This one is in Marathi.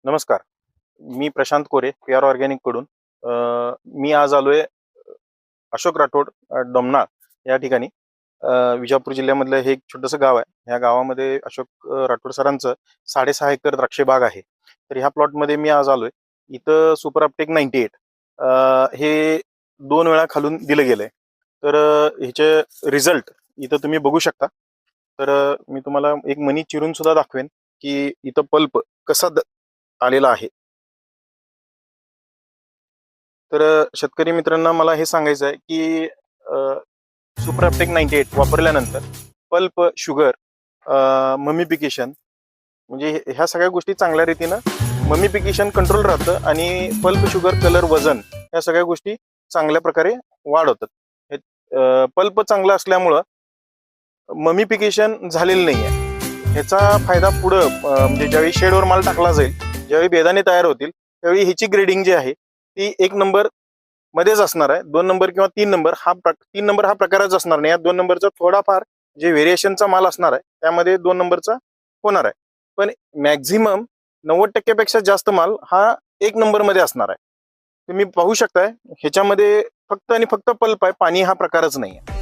नमस्कार. मी प्रशांत कोरे, PR ऑर्गॅनिक कडून. मी आज आलोय अशोक राठोड डोमनाळ या ठिकाणी. विजापूर जिल्ह्यामधलं हे एक छोटंसं गाव आहे. या गावामध्ये अशोक राठोड सरांचं 6.5 एकर द्राक्ष बाग आहे. तर ह्या प्लॉटमध्ये मी आज आलोय. इथं सुपर अपटेक 98 हे 2 वेळा खालून दिलं गेलंय. तर ह्याचे रिझल्ट इथं तुम्ही बघू शकता. तर मी तुम्हाला एक मनी चिरून सुद्धा दाखवेन की इथं पल्प कसा आलेला आहे. तर शेतकरी मित्रांना मला हे सांगायचं आहे की सुपर अपटेक 98 वापरल्यानंतर पल्प, शुगर, ममिफिकेशन म्हणजे ह्या सगळ्या गोष्टी चांगल्या रीतीनं ममिफिकेशन कंट्रोल राहतं आणि पल्प, शुगर, कलर, वजन या सगळ्या गोष्टी चांगल्या प्रकारे वाढ होतात. पल्प चांगला असल्यामुळं ममिफिकेशन झालेलं नाही आहे. ह्याचा फायदा पुढं म्हणजे ज्यावेळी शेडवर माल टाकला जाईल, ज्यावेळी बेदाणे तयार होतील, त्यावेळी ह्याची ग्रेडिंग जी आहे ती 1 नंबर मध्येच असणार आहे. 2 नंबर किंवा 3 नंबर 3 नंबर हा प्रकारच असणार नाही. या 2 नंबरचा थोडाफार जे व्हेरिएशनचा माल असणार आहे त्यामध्ये 2 नंबरचा होणार आहे. पण मॅक्झिमम 90% पेक्षा जास्त माल हा 1 नंबर मध्ये असणार आहे. तुम्ही पाहू शकताय ह्याच्यामध्ये फक्त आणि फक्त पल्प आहे, पाणी हा प्रकारच नाही आहे.